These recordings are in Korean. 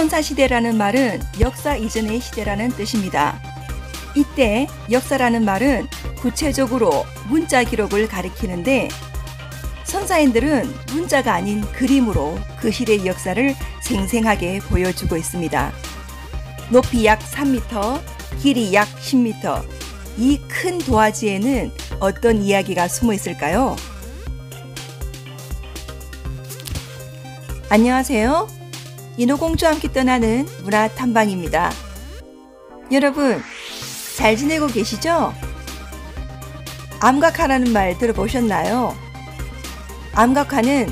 선사시대라는 말은 역사 이전의 시대라는 뜻입니다. 이때 역사라는 말은 구체적으로 문자 기록을 가리키는데 선사인들은 문자가 아닌 그림으로 그 시대의 역사를 생생하게 보여주고 있습니다. 높이 약 3m, 길이 약 10m. 이 큰 도화지에는 어떤 이야기가 숨어 있을까요? 안녕하세요. 인어공주와 함께 떠나는 문화탐방입니다. 여러분, 잘 지내고 계시죠? 암각화라는 말 들어보셨나요? 암각화는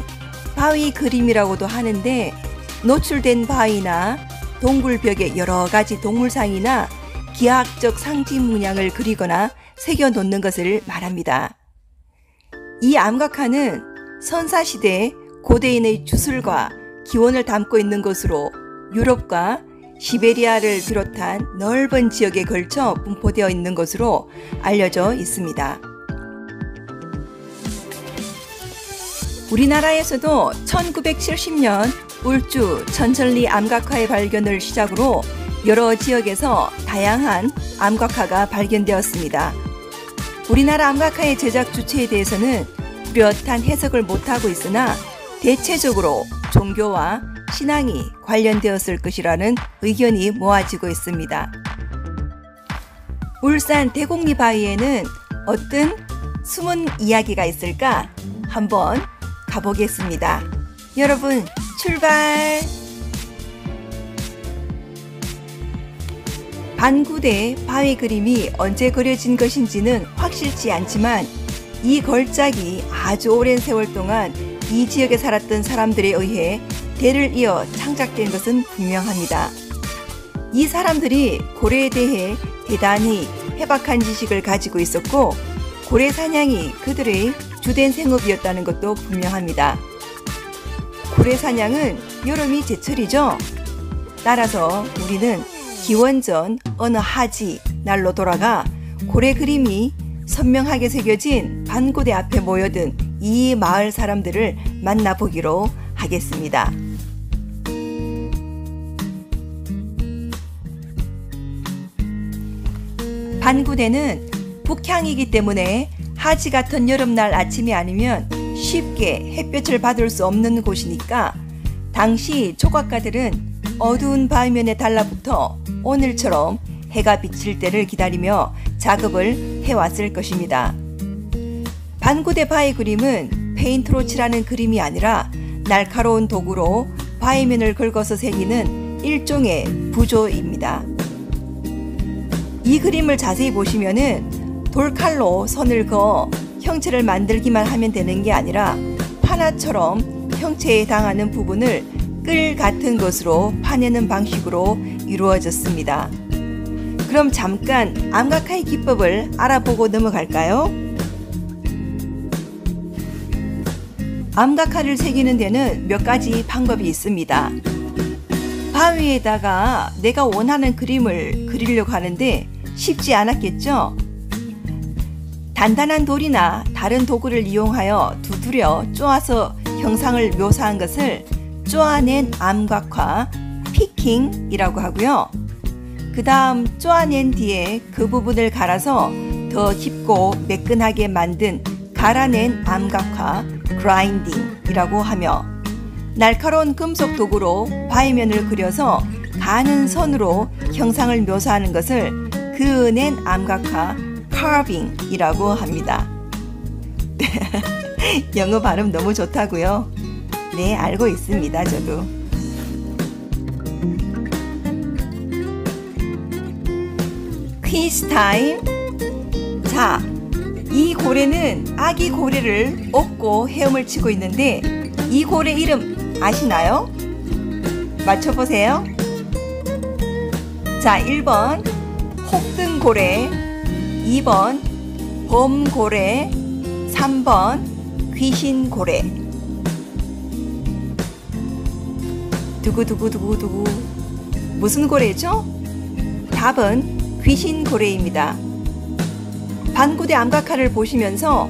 바위 그림이라고도 하는데 노출된 바위나 동굴벽에 여러 가지 동물상이나 기하학적 상징 문양을 그리거나 새겨놓는 것을 말합니다. 이 암각화는 선사시대 고대인의 주술과 기원을 담고 있는 것으로 유럽과 시베리아를 비롯한 넓은 지역에 걸쳐 분포되어 있는 것으로 알려져 있습니다. 우리나라에서도 1970년 울주 천천리 암각화의 발견을 시작으로 여러 지역에서 다양한 암각화가 발견되었습니다. 우리나라 암각화의 제작 주체에 대해서는 뚜렷한 해석을 못하고 있으나 대체적으로 종교와 신앙이 관련되었을 것이라는 의견이 모아지고 있습니다. 울산 대곡리 바위에는 어떤 숨은 이야기가 있을까? 한번 가보겠습니다. 여러분, 출발! 반구대 바위 그림이 언제 그려진 것인지는 확실치 않지만 이 걸작이 아주 오랜 세월 동안 이 지역에 살았던 사람들에 의해 대를 이어 창작된 것은 분명합니다. 이 사람들이 고래에 대해 대단히 해박한 지식을 가지고 있었고 고래 사냥이 그들의 주된 생업이었다는 것도 분명합니다. 고래 사냥은 여름이 제철이죠. 따라서 우리는 기원전 어느 하지 날로 돌아가 고래 그림이 선명하게 새겨진 반고대 앞에 모여든 이 마을 사람들을 만나보기로 하겠습니다. 반구대는 북향이기 때문에 하지 같은 여름날 아침이 아니면 쉽게 햇볕을 받을 수 없는 곳이니까 당시 조각가들은 어두운 바위면에 달라붙어 오늘처럼 해가 비칠 때를 기다리며 작업을 해왔을 것입니다. 반구대 바위 그림은 페인트로 칠하는 그림이 아니라 날카로운 도구로 바위면을 긁어서 새기는 일종의 부조입니다. 이 그림을 자세히 보시면은 돌칼로 선을 그어 형체를 만들기만 하면 되는 게 아니라 판화처럼 형체에 해당하는 부분을 끌 같은 것으로 파내는 방식으로 이루어졌습니다. 그럼 잠깐 암각화의 기법을 알아보고 넘어갈까요? 암각화를 새기는 데는 몇 가지 방법이 있습니다. 바위에다가 내가 원하는 그림을 그리려고 하는데 쉽지 않았겠죠? 단단한 돌이나 다른 도구를 이용하여 두드려 쪼아서 형상을 묘사한 것을 쪼아낸 암각화, 피킹이라고 하고요. 그 다음 쪼아낸 뒤에 그 부분을 갈아서 더 깊고 매끈하게 만든 갈아낸 암각화, 그라인딩이라고 하며 날카로운 금속 도구로 바위면을 그려서 가는 선으로 형상을 묘사하는 것을 그은 암각화, carving이라고 합니다. 영어 발음 너무 좋다고요? 네, 알고 있습니다, 저도. 퀴즈 타임. 자, 이 고래는 아기 고래를 업고 헤엄을 치고 있는데 이 고래 이름 아시나요? 맞춰보세요. 자, 1번 혹등고래, 2번 범고래, 3번 귀신고래. 두구두구두구두구. 무슨 고래죠? 답은 귀신고래입니다. 반구대 암각화를 보시면서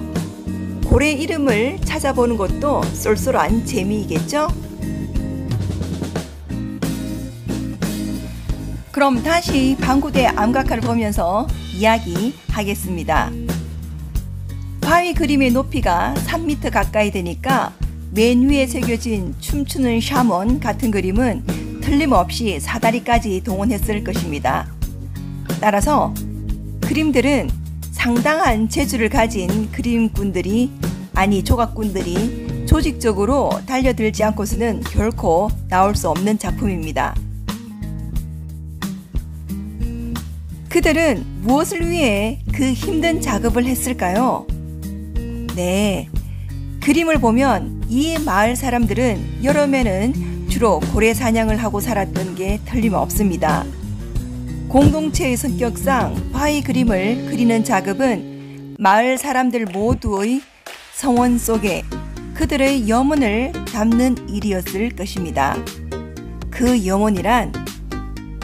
고래 이름을 찾아보는 것도 쏠쏠한 재미이겠죠? 그럼 다시 방구대 암각화를 보면서 이야기하겠습니다. 바위 그림의 높이가 3m 가까이 되니까 맨 위에 새겨진 춤추는 샤먼 같은 그림은 틀림없이 사다리까지 동원했을 것입니다. 따라서 그림들은 상당한 재주를 가진 그림꾼들이 조각꾼들이 조직적으로 달려들지 않고서는 결코 나올 수 없는 작품입니다. 그들은 무엇을 위해 그 힘든 작업을 했을까요? 네, 그림을 보면 이 마을 사람들은 여름에는 주로 고래 사냥을 하고 살았던 게 틀림없습니다. 공동체의 성격상 바위 그림을 그리는 작업은 마을 사람들 모두의 성원 속에 그들의 염원을 담는 일이었을 것입니다. 그 염원이란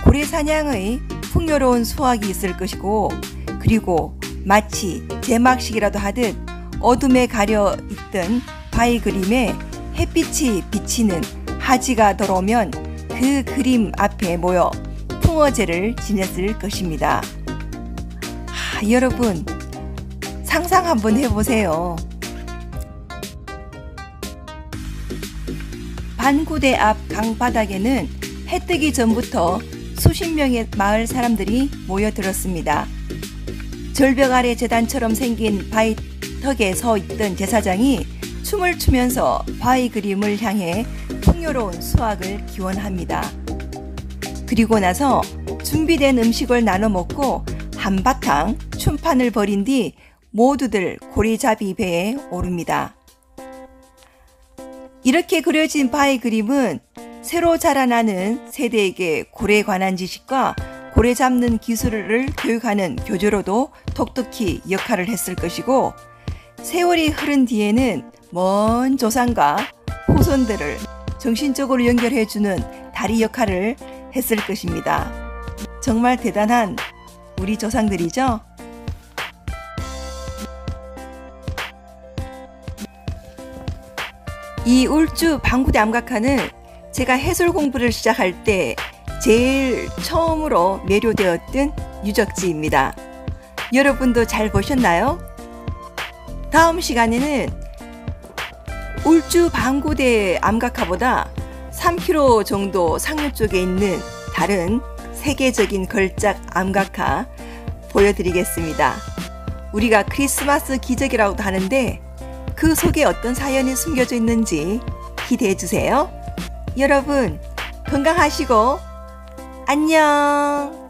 고래 사냥의 풍요로운 수확이 있을 것이고, 그리고 마치 제막식이라도 하듯 어둠에 가려 있던 바위 그림에 햇빛이 비치는 하지가 돌아오면 그 그림 앞에 모여 풍어제를 지냈을 것입니다. 여러분, 상상 한번 해보세요. 반구대 앞 강바닥에는 해 뜨기 전부터 수십 명의 마을 사람들이 모여들었습니다. 절벽 아래 제단처럼 생긴 바위 턱에 서 있던 제사장이 춤을 추면서 바위 그림을 향해 풍요로운 수확을 기원합니다. 그리고 나서 준비된 음식을 나눠 먹고 한바탕 춤판을 벌인 뒤 모두들 고리잡이 배에 오릅니다. 이렇게 그려진 바위 그림은 새로 자라나는 세대에게 고래에 관한 지식과 고래 잡는 기술을 교육하는 교재로도 톡톡히 역할을 했을 것이고, 세월이 흐른 뒤에는 먼 조상과 후손들을 정신적으로 연결해주는 다리 역할을 했을 것입니다. 정말 대단한 우리 조상들이죠? 이 울주 방구대 암각화는 제가 해설 공부를 시작할 때 제일 처음으로 매료되었던 유적지입니다. 여러분도 잘 보셨나요? 다음 시간에는 울주 방구대 암각화보다 3km 정도 상류 쪽에 있는 다른 세계적인 걸작 암각화 보여드리겠습니다. 우리가 크리스마스 기적이라고도 하는데 그 속에 어떤 사연이 숨겨져 있는지 기대해 주세요. 여러분, 건강하시고 안녕.